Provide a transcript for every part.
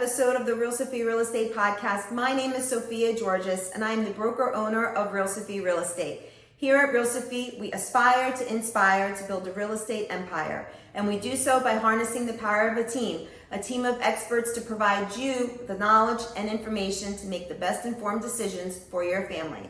episode of the Realsophy Real Estate Podcast. My name is Sophia Georges, and I'm the broker-owner of Realsophy Real Estate. Here at Realsophy, we aspire to inspire to build a real estate empire, and we do so by harnessing the power of a team of experts to provide you the knowledge and information to make the best informed decisions for your family.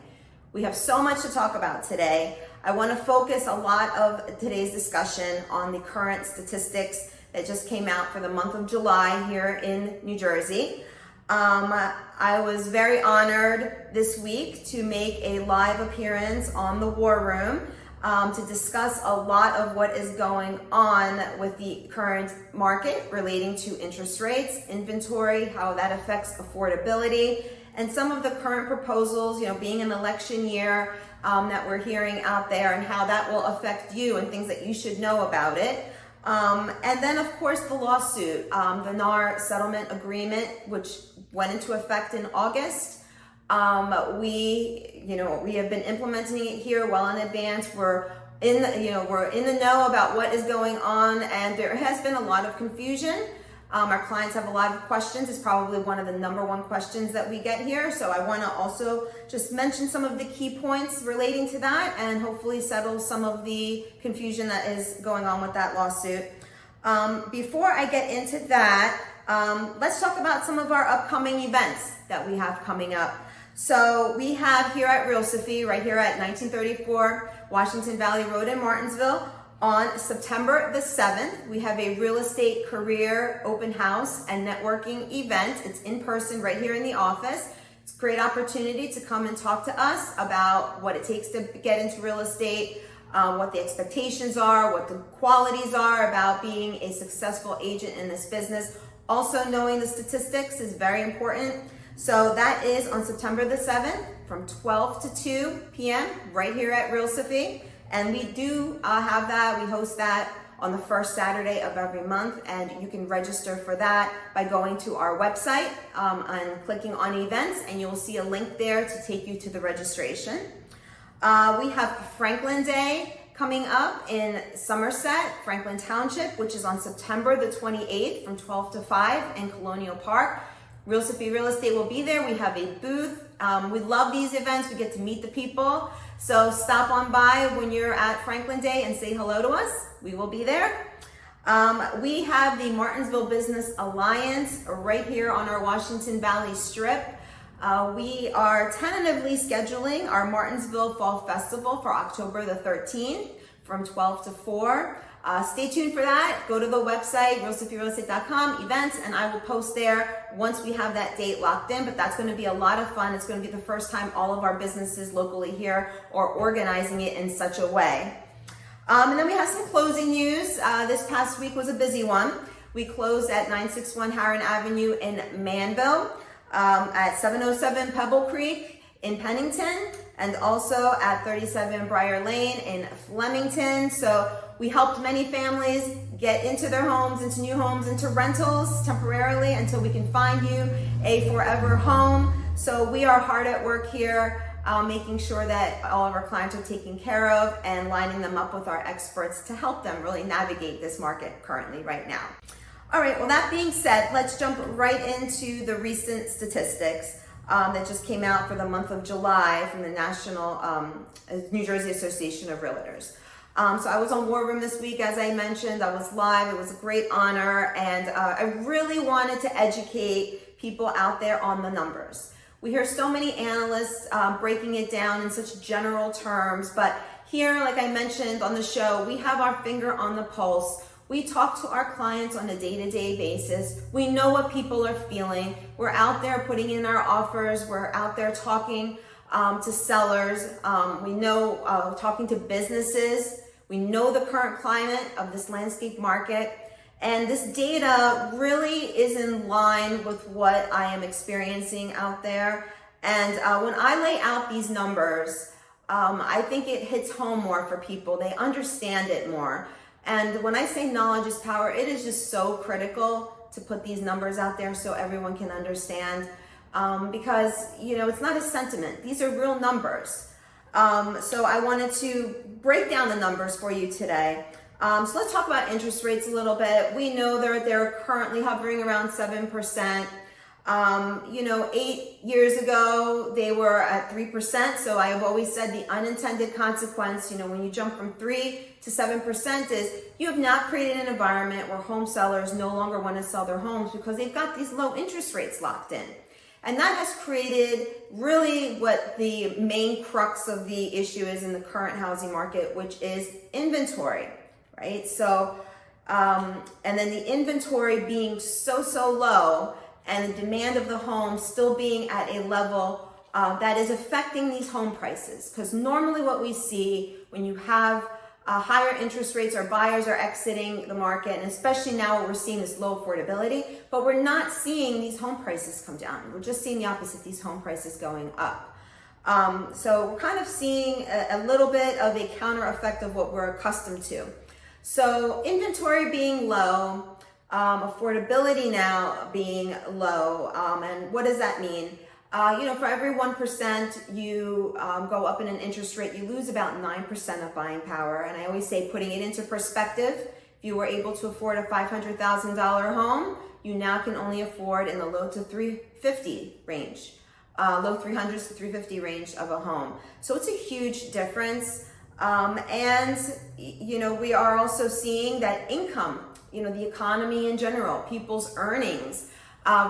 We have so much to talk about today. I want to focus a lot of today's discussion on the current statistics that just came out for the month of July here in New Jersey. I was very honored this week to make a live appearance on the War Room to discuss a lot of what is going on with the current market relating to interest rates, inventory, how that affects affordability, and some of the current proposals, being an election year that we're hearing out there and how that will affect you and things that you should know about it. And then, of course, the lawsuit, the NAR Settlement agreement, which went into effect in August. We have been implementing it here well in advance. We're in the know about what is going on, and there has been a lot of confusion. Our clients have a lot of questions. It's probably one of the number one questions that we get here. So I want to also just mention some of the key points relating to that and hopefully settle some of the confusion that is going on with that lawsuit. Before I get into that, let's talk about some of our upcoming events that we have coming up. So we have here at Realsophy, right here at 1934 Washington Valley Road in Martinsville, on September the 7th, we have a real estate career open house and networking event. It's in person right here in the office. It's a great opportunity to come and talk to us about what it takes to get into real estate, what the expectations are, what the qualities are about being a successful agent in this business. Also, knowing the statistics is very important. So that is on September the 7th from 12 to 2 p.m. right here at Realsophy. And we do have that. We host that on the first Saturday of every month, and you can register for that by going to our website and clicking on events, and you'll see a link there to take you to the registration. We have Franklin Day coming up in Somerset, Franklin Township, which is on September the 28th from 12 to 5 in Colonial Park. Realsophy Real Estate will be there. We have a booth. We love these events. We get to meet the people. So stop on by when you're at Franklin Day and say hello to us. We will be there. We have the Martinsville Business Alliance right here on our Washington Valley Strip. We are tentatively scheduling our Martinsville Fall Festival for October the 13th from 12 to 4. Stay tuned for that. Go to the website, realsophyrealestate.com, events, and I will post there once we have that date locked in. But that's going to be a lot of fun. It's going to be the first time all of our businesses locally here are organizing it in such a way. And then we have some closing news. This past week was a busy one. We closed at 961 Harron Avenue in Manville, at 707 Pebble Creek in Pennington, and also at 37 Briar Lane in Flemington. So we helped many families get into their homes, into new homes, into rentals temporarily until we can find you a forever home. So we are hard at work here, making sure that all of our clients are taken care of and lining them up with our experts to help them really navigate this market currently right now. All right, well, that being said, let's jump right into the recent statistics that just came out for the month of July from the National New Jersey Association of Realtors. So I was on War Room this week, as I mentioned. I was live. It was a great honor, and I really wanted to educate people out there on the numbers. We hear so many analysts breaking it down in such general terms, but here, like I mentioned on the show, we have our finger on the pulse. We talk to our clients on a day-to-day basis. We know what people are feeling. We're out there putting in our offers. We're out there talking to sellers. We know talking to businesses. We know the current climate of this landscape market. And this data really is in line with what I am experiencing out there. And when I lay out these numbers, I think it hits home more for people. They understand it more. And when I say knowledge is power, it is just so critical to put these numbers out there so everyone can understand. Because, it's not a sentiment. These are real numbers. So I wanted to break down the numbers for you today. So let's talk about interest rates a little bit. We know they're currently hovering around 7%. 8 years ago, they were at 3%. So I have always said the unintended consequence, when you jump from 3 to 7% is you have now created an environment where home sellers no longer want to sell their homes because they've got these low interest rates locked in. And that has created really what the main crux of the issue is in the current housing market, which is inventory, right? So, and then the inventory being so low, and the demand of the home still being at a level that is affecting these home prices. Because normally what we see when you have higher interest rates, our buyers are exiting the market, and especially now what we're seeing is low affordability, but we're not seeing these home prices come down. We're just seeing the opposite, these home prices going up. So we're kind of seeing a little bit of a counter effect of what we're accustomed to. So inventory being low, affordability now being low, and what does that mean? For every 1% you go up in an interest rate, you lose about 9% of buying power. And I always say, putting it into perspective, if you were able to afford a $500,000 home, you now can only afford in the low to 350 range, low 300s to 350 range of a home. So it's a huge difference. We are also seeing that income, the economy in general, people's earnings,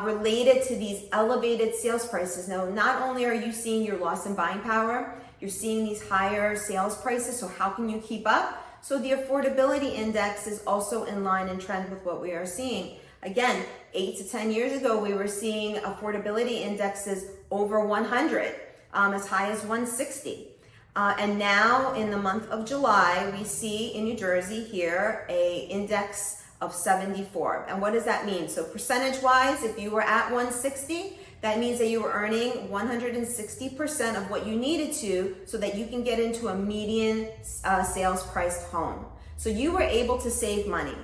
related to these elevated sales prices. Now, not only are you seeing your loss in buying power, you're seeing these higher sales prices. So how can you keep up? So the affordability index is also in line and trend with what we are seeing. Again, 8 to 10 years ago, we were seeing affordability indexes over 100, as high as 160. And now in the month of July, we see in New Jersey here a index of 74. And what does that mean? So percentage-wise, if you were at 160, that means that you were earning 160% of what you needed to so that you can get into a median sales priced home. So you were able to save money.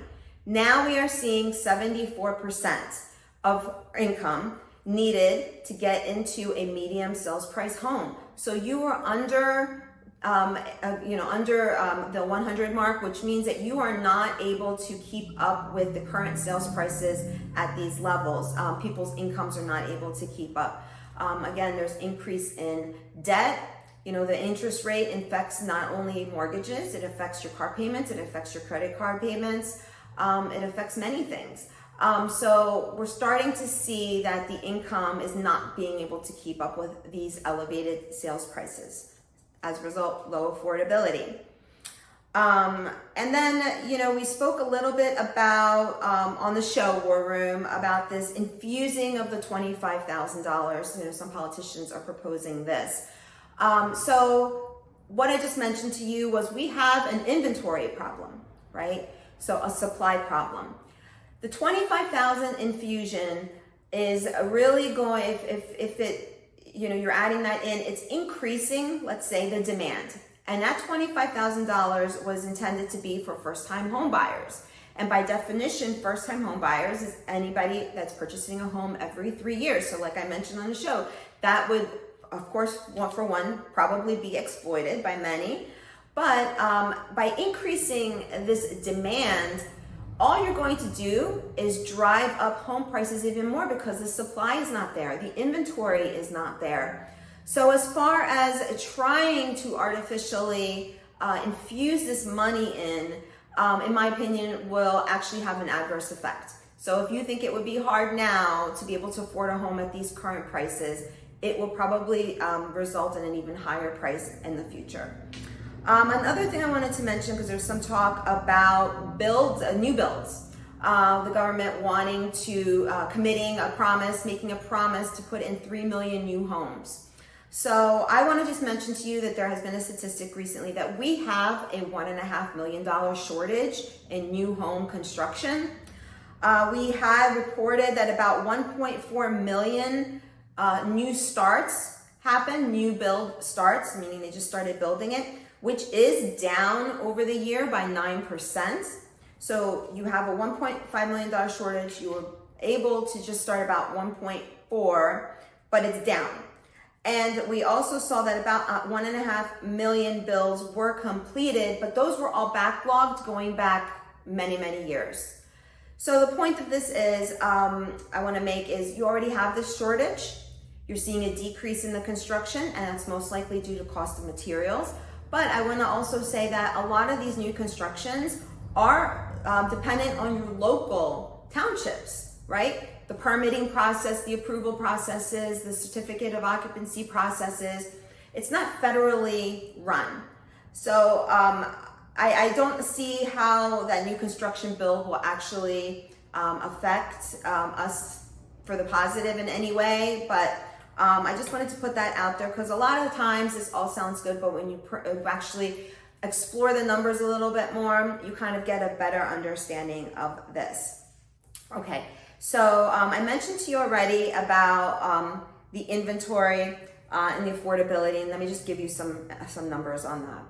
Now we are seeing 74% of income needed to get into a medium sales price home. So you were under the 100 mark, which means that you are not able to keep up with the current sales prices at these levels. People's incomes are not able to keep up. Again, there's increase in debt. The interest rate affects not only mortgages, it affects your car payments, it affects your credit card payments, it affects many things. So we're starting to see that the income is not being able to keep up with these elevated sales prices. As a result, low affordability. And then, we spoke a little bit about, on the show War Room, about this infusing of the $25,000. Some politicians are proposing this. So what I just mentioned to you was we have an inventory problem, right? So a supply problem. The $25,000 infusion is really going, if it, you're adding that in, it's increasing, let's say, the demand. And that $25,000 was intended to be for first-time home buyers. And by definition, first-time home buyers is anybody that's purchasing a home every 3 years. So like I mentioned on the show, that would, of course, probably be exploited by many. But by increasing this demand, all you're going to do is drive up home prices even more because the supply is not there, the inventory is not there. So as far as trying to artificially infuse this money in my opinion, will actually have an adverse effect. So if you think it would be hard now to be able to afford a home at these current prices, it will probably result in an even higher price in the future. Another thing I wanted to mention, because there's some talk about new builds. The government wanting to, making a promise to put in 3 million new homes. So I want to just mention to you that there has been a statistic recently that we have a $1.5 million shortage in new home construction. We had reported that about 1.4 million new starts happen, new build starts, meaning they just started building it, which is down over the year by 9%. So you have a $1.5 million shortage. You were able to just start about 1.4, but it's down. And we also saw that about 1.5 million builds were completed, but those were all backlogged going back many, many years. So the point of this is, I want to make is you already have this shortage. You're seeing a decrease in the construction, and that's most likely due to cost of materials. But I want to also say that a lot of these new constructions are dependent on your local townships, right? The permitting process, the approval processes, the certificate of occupancy processes. It's not federally run. So I don't see how that new construction bill will actually affect us for the positive in any way, but I just wanted to put that out there because a lot of the times this all sounds good, but when you actually explore the numbers a little bit more, you kind of get a better understanding of this. Okay, so I mentioned to you already about the inventory and the affordability, and let me just give you some numbers on that.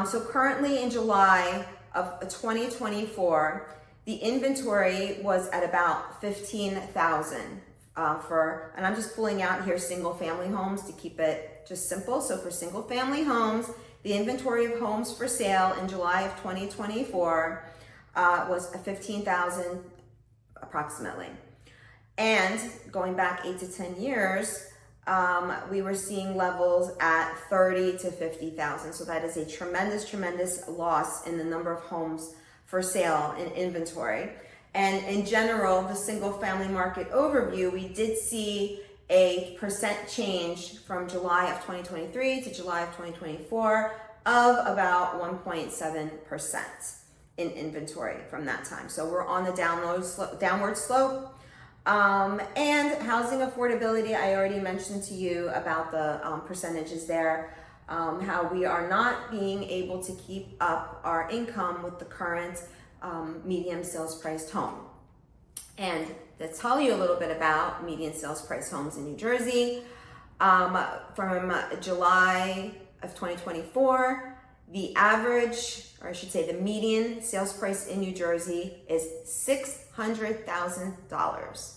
So currently in July of 2024, the inventory was at about 15,000 and I'm just pulling out here single family homes to keep it just simple. So for single family homes, the inventory of homes for sale in July of 2024 was 15,000 approximately. And going back 8 to 10 years, we were seeing levels at 30 to 50,000. So that is a tremendous loss in the number of homes for sale in inventory. And in general, the single family market overview, we did see a percent change from July of 2023 to July of 2024 of about 1.7% in inventory from that time. So we're on the downward slope. And housing affordability, I already mentioned to you about the percentages there, how we are not being able to keep up our income with the current median sales priced home. And to tell you a little bit about median sales price homes in New Jersey, from July of 2024, the average, or I should say the median sales price in New Jersey is $600,000.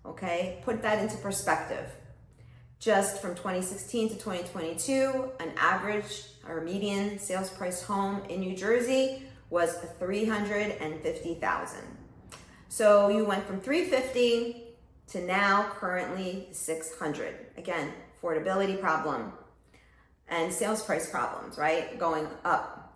Okay, put that into perspective. Just from 2016 to 2022, an average or median sales price home in New Jersey was $350,000. So you went from $350,000 to now currently $600,000. Again, affordability problem and sales price problems, right? Going up.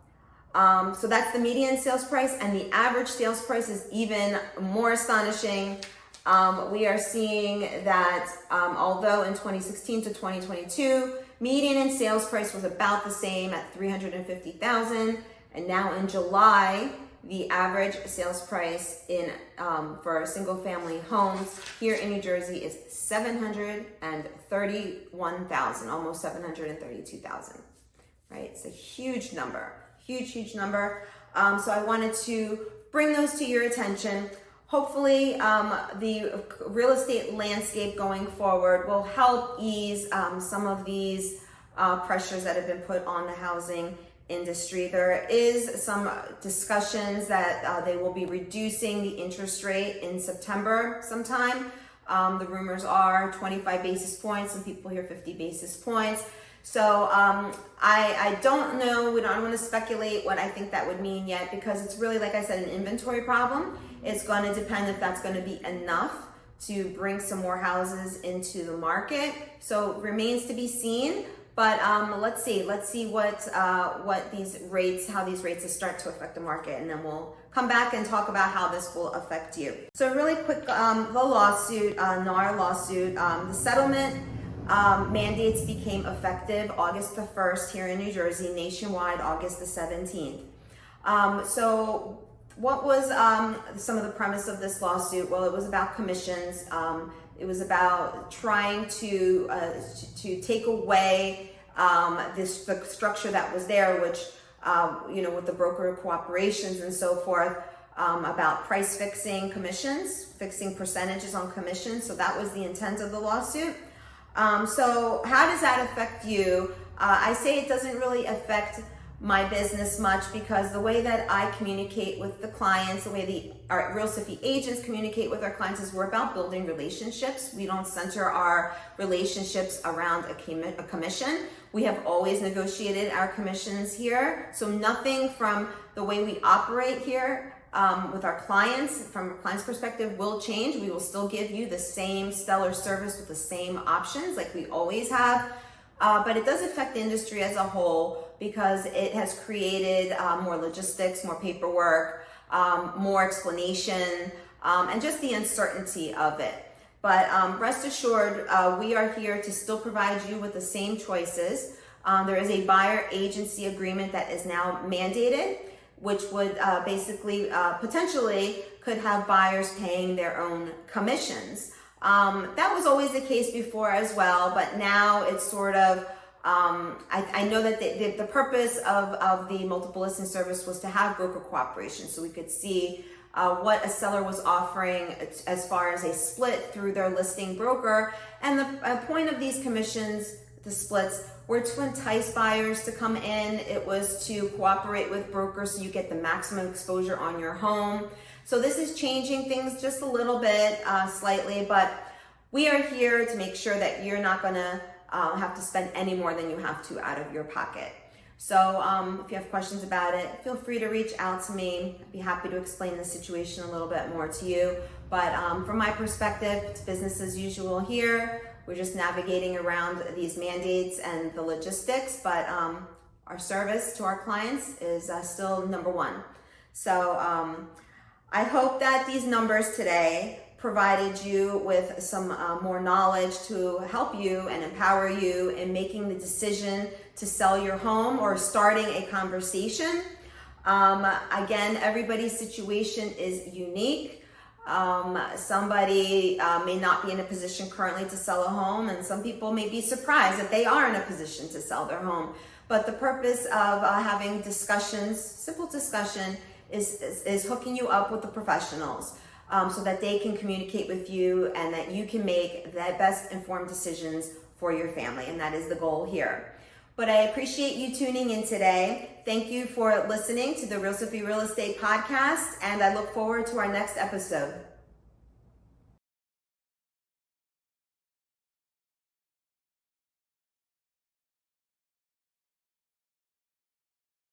So that's the median sales price, and the average sales price is even more astonishing. We are seeing that although in 2016 to 2022, median and sales price was about the same at $350,000, and now in July, the average sales price in for single family homes here in New Jersey is $731,000, almost $732,000. Right? It's a huge number, huge number. So I wanted to bring those to your attention. Hopefully, the real estate landscape going forward will help ease some of these pressures that have been put on the housing industry. There is some discussions that they will be reducing the interest rate in September sometime. The rumors are 25 basis points. Some people hear 50 basis points. So I don't know. I don't want to speculate what I think that would mean yet, because it's really, like I said, an inventory problem. It's going to depend if that's going to be enough to bring some more houses into the market. So it remains to be seen. But let's see what these rates, how these rates start to affect the market, and then we'll come back and talk about how this will affect you. So really quick, the lawsuit, NAR lawsuit, the settlement mandates became effective August the 1st here in New Jersey, nationwide August the 17th. So what was some of the premise of this lawsuit? Well, it was about commissions. It was about trying to take away the structure that was there, which with the broker cooperations and so forth, about price fixing commissions, fixing percentages on commissions. So that was the intent of the lawsuit. So how does that affect you? I say it doesn't really affect my business much, because the way that I communicate with the clients, the way our Realsophy agents communicate with our clients, is we're about building relationships. We don't center our relationships around a commission. We have always negotiated our commissions here. So nothing from the way we operate here with our clients, from a client's perspective, will change. We will still give you the same stellar service with the same options like we always have. But it does affect the industry as a whole because it has created more logistics, more paperwork, more explanation, and just the uncertainty of it. But rest assured, we are here to still provide you with the same choices. There is a buyer agency agreement that is now mandated, which would basically potentially could have buyers paying their own commissions. That was always the case before as well, but now it's sort of, I know that the purpose of the multiple listing service was to have broker cooperation, so we could see what a seller was offering as far as a split through their listing broker. And the point of these commissions, the splits, were to entice buyers to come in. It was to cooperate with brokers so you get the maximum exposure on your home. So this is changing things just a little bit, slightly, but we are here to make sure that you're not gonna have to spend any more than you have to out of your pocket. So if you have questions about it, feel free to reach out to me. I'd be happy to explain the situation a little bit more to you. But from my perspective, it's business as usual here. We're just navigating around these mandates and the logistics, but our service to our clients is still number one. So I hope that these numbers today provided you with some more knowledge to help you and empower you in making the decision to sell your home or starting a conversation. Again, everybody's situation is unique. Somebody may not be in a position currently to sell a home, and some people may be surprised that they are in a position to sell their home. But the purpose of having discussions, simple discussion, is hooking you up with the professionals so that they can communicate with you and that you can make the best informed decisions for your family. And that is the goal here. But I appreciate you tuning in today. Thank you for listening to the Realsophy Real Estate Podcast, and I look forward to our next episode.